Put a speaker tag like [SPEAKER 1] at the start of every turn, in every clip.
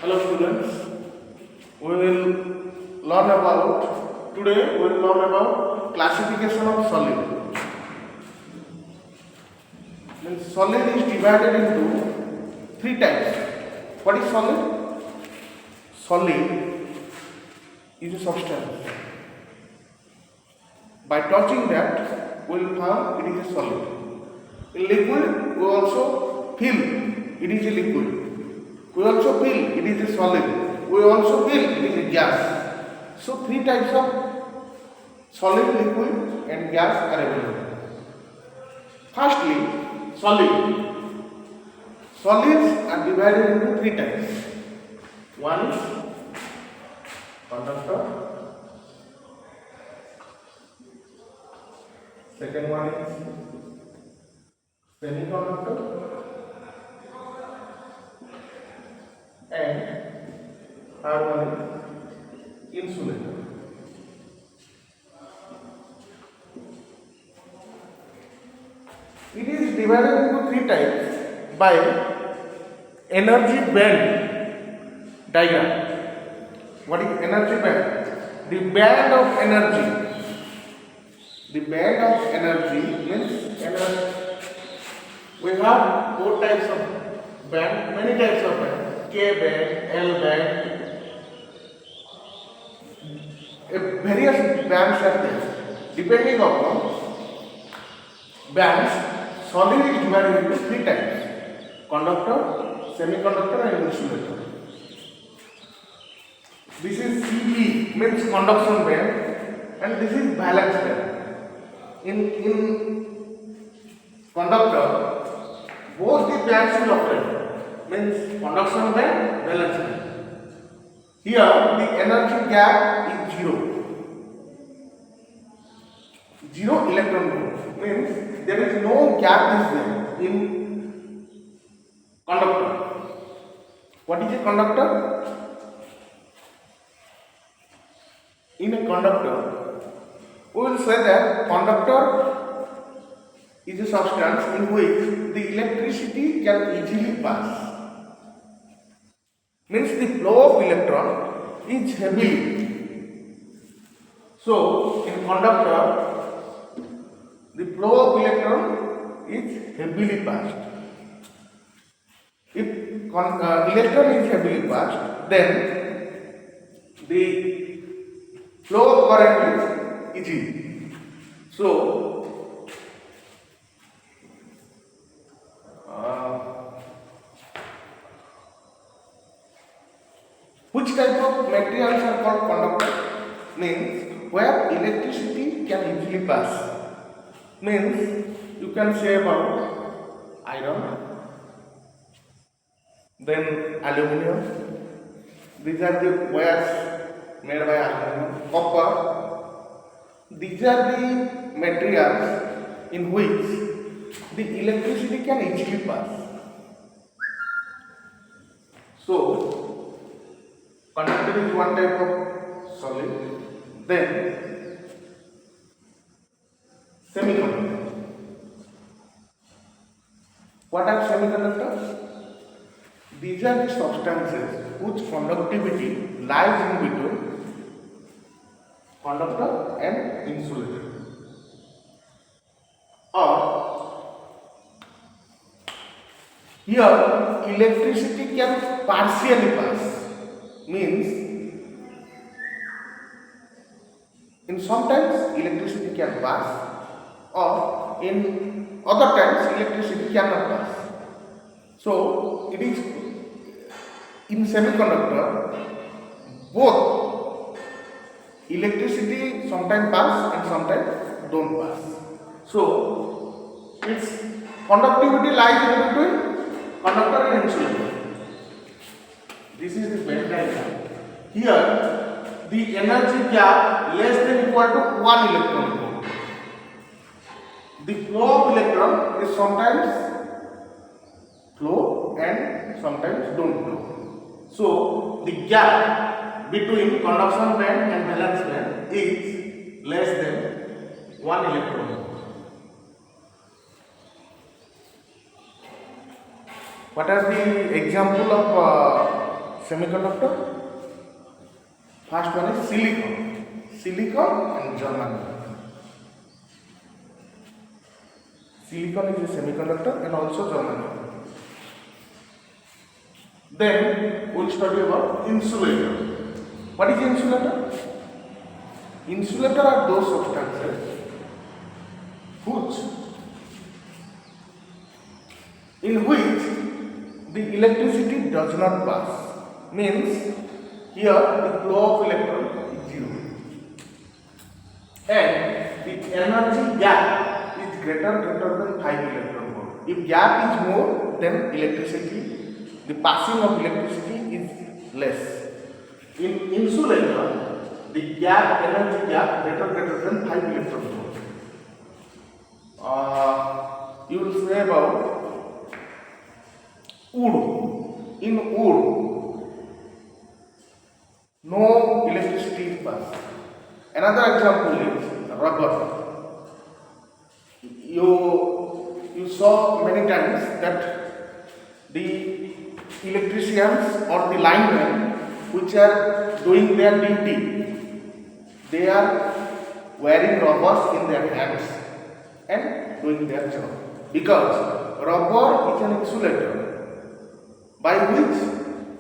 [SPEAKER 1] Hello students, we will learn about, today we will learn about classification of solid. Means solid is divided into three types. What is solid? Solid is a substance. By touching that, we will find it is a solid. In liquid, we also feel it is a liquid. We also feel it is a solid. We also feel it is a gas. So three types of solid, liquid and gas are available. Firstly, solid. Solids are divided into three types. One is conductor. Second one is semiconductor. And third one is insulator. It is divided into three types by energy band diagram. What is energy band? The band of energy. The band of energy means energy. We have four types of band, many types of band. K band, L band, various bands are there. Depending upon bands, solid is divided into three types: conductor, semiconductor, and insulator. This is Cb means conduction band, and this is valence band. In conductor, both the bands will operate. Means conduction band, valence band. Here the energy gap is zero. Zero electron volt means there is no gap is there in conductor. What is a conductor? In a conductor, we will say that conductor is a substance in which the electricity can easily pass. Means the flow of electron is heavy. So in conductor, the flow of electron is heavily passed. If electron is heavily passed, then the flow of current is easy. So which type of materials are called conductor? Means where electricity can easily pass. Means you can say about iron, then aluminium. These are the wires made by aluminum, copper. These are the materials in which the electricity can easily pass. So conductor is one type of solid. Then semiconductor. What are semiconductors? These are the substances whose conductivity lies in between conductor and insulator. Or here electricity can partially pass. Means in sometimes electricity can pass, or in other times electricity cannot pass. So it is in semiconductor, both electricity sometimes pass and sometimes don't pass. So its conductivity lies in between conductor and insulator. This is the band diagram. Here, the energy gap less than equal to 1 electron volt. The flow of electron is sometimes flow and sometimes don't flow. So, the gap between conduction band and valence band is less than 1 electron volt. What are the example of semiconductor? First one is silicon. Silicon and germanium. Silicon is a semiconductor and also germanium. Then we'll study about insulator. What is insulator? Insulator are those substances in which the electricity does not pass. Means here the flow of electron is zero and the energy gap is greater than 5 electron volt. If gap is more, then the passing of electricity is less. In insulator, the energy gap greater than 5 electron volt. You will say about wood. In wood, no electricity is passed. Another example is rubber. You saw many times that the electricians or the linemen which are doing their duty, they are wearing rubbers in their hands and doing their job, because rubber is an insulator by which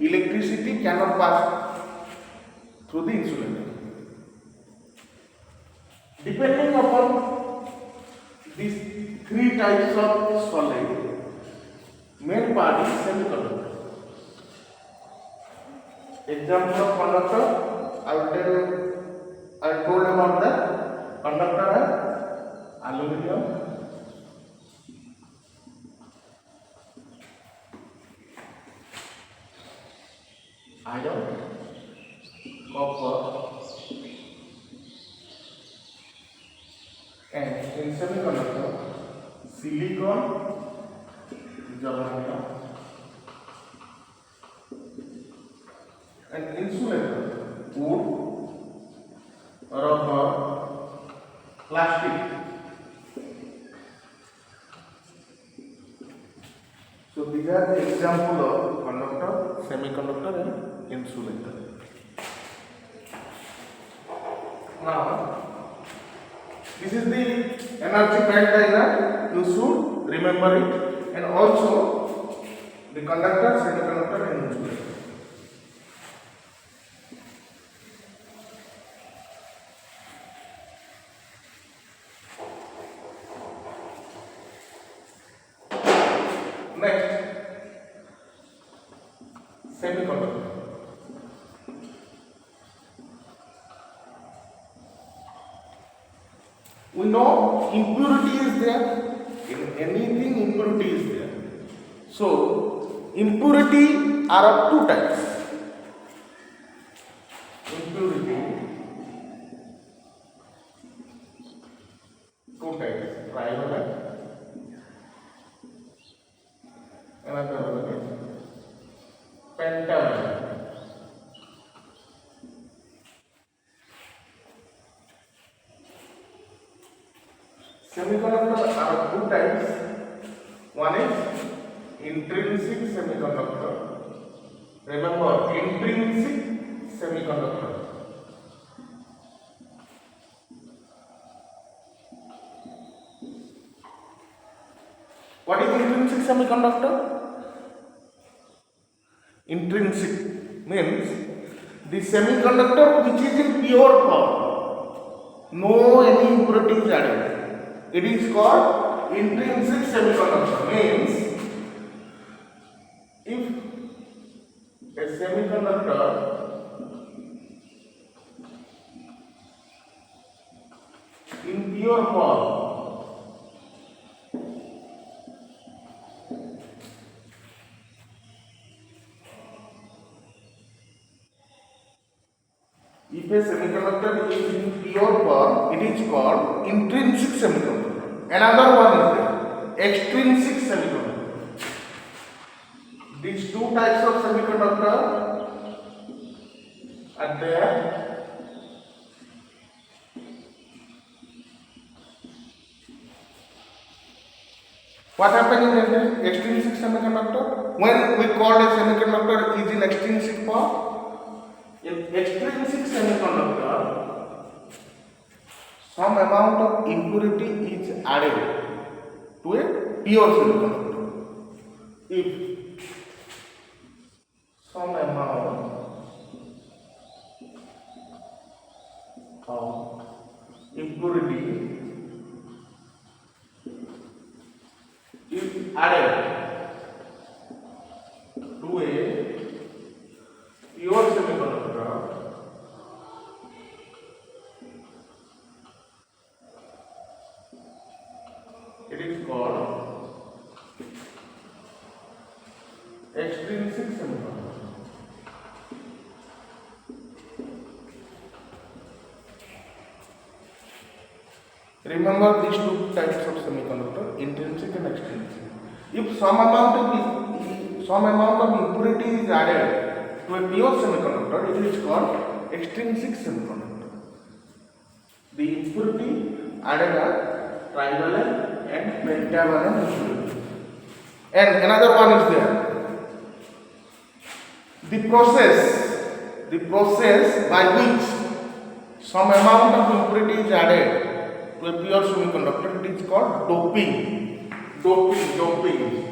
[SPEAKER 1] electricity cannot pass through the insulator. Depending upon these three types of solid, main part is semiconductor. Example of conductor, I told about the conductor है aluminium, iron, copper, and in semiconductor, silicon, germanium, and insulator, wood, rubber, plastic. So these are the example of conductor, semiconductor and insulator. Now, this is the energy band diagram. You should remember it, and also the conductor, semiconductor and insulator. Next, semiconductor. We know impurity is there. In anything, impurity is there. So, impurity are of two types. Impurity, two types. Trivalent. Another one is pentavalent. Semiconductors are of two types. One is intrinsic semiconductor. Remember, intrinsic semiconductor. What is intrinsic semiconductor? Intrinsic means the semiconductor which is in pure form, no any impurities added. It is called intrinsic semiconductor. Means if a semiconductor in pure form if a semiconductor is in pure form, it is called intrinsic semiconductor. Another one is there, extrinsic semiconductor. These two types of semiconductor are there. What happens in extrinsic semiconductor? When we call a semiconductor is in extrinsic form, in extrinsic semiconductor, some amount of impurity is added to a pure semiconductor. If some amount of impurity is added to a pure semiconductor, it is called extrinsic semiconductor. Remember these two types of semiconductor, intrinsic and extrinsic. If some amount of impurity is added to a pure semiconductor, it is called extrinsic semiconductor. The impurity added are trivalent and pentavalent impurity. And another one is there. The process by which some amount of impurity is added to a pure semiconductor, it is called doping. Doping.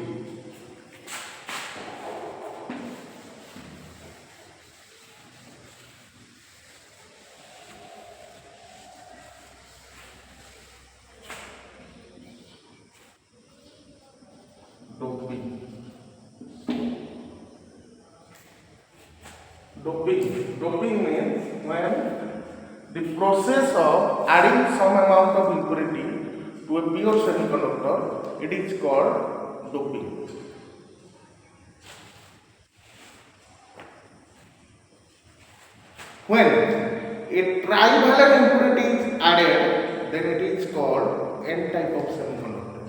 [SPEAKER 1] Doping means when the process of adding some amount of impurity to a pure semiconductor, it is called doping. When a trivalent impurity is added, then it is called N type of semiconductor.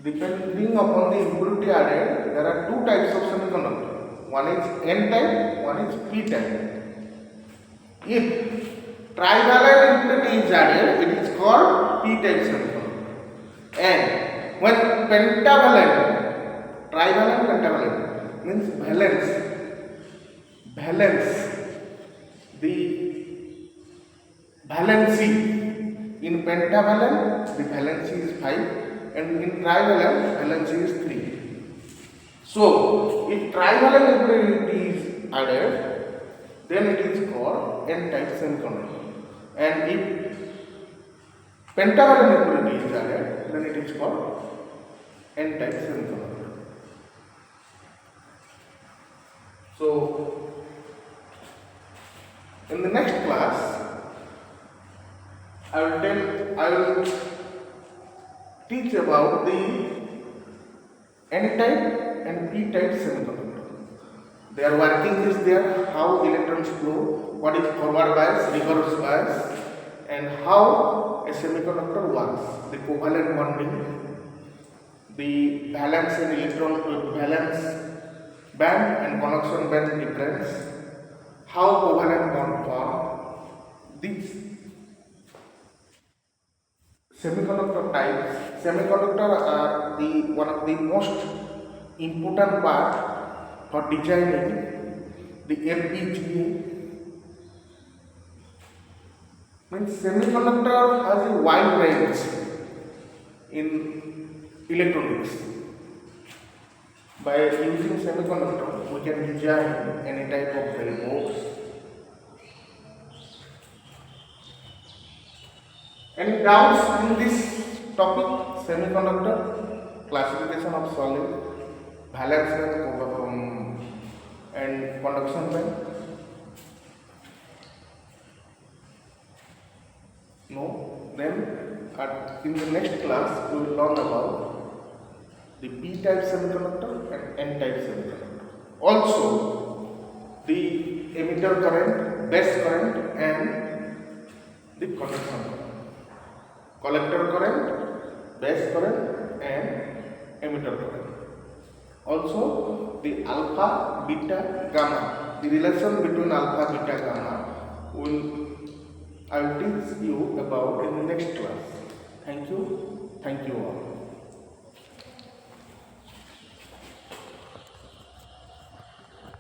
[SPEAKER 1] Depending upon the impurity added, there are two types of semiconductor. One is N type, one is P type. If trivalent impurity is added, it is called P type semiconductor. And when pentavalent, trivalent, pentavalent means valence, the valency. In pentavalent, the valency is 5, and in trivalent, valency is 3. So, if trivalent impurity is added, then it is called N type semiconductor. And if pentavalent impurity is added, then it is called N type semiconductor. So, in the next class, I will teach about the N type and P type semiconductor. Their working is there, how electrons flow, what is forward bias, reverse bias, and how a semiconductor works, the covalent bonding, the valence and electron valence band and connection band difference, how covalent bond form. These semiconductor types, semiconductor are one of the most important part for designing the FPGA. Means semiconductor has a wide range in electronics. By using semiconductor, we can design any type of boards. Any doubts in this topic? Semiconductor, classification of solid, valence band, and conduction band? No? Then in the next class we will learn about the P type semiconductor and N type semiconductor. Also the emitter current, base current, and the conduction current. Collector current, base current, and emitter current. Also the alpha, beta, gamma. The relation between alpha, beta, gamma I will teach you about in the next class. Thank you. Thank you all.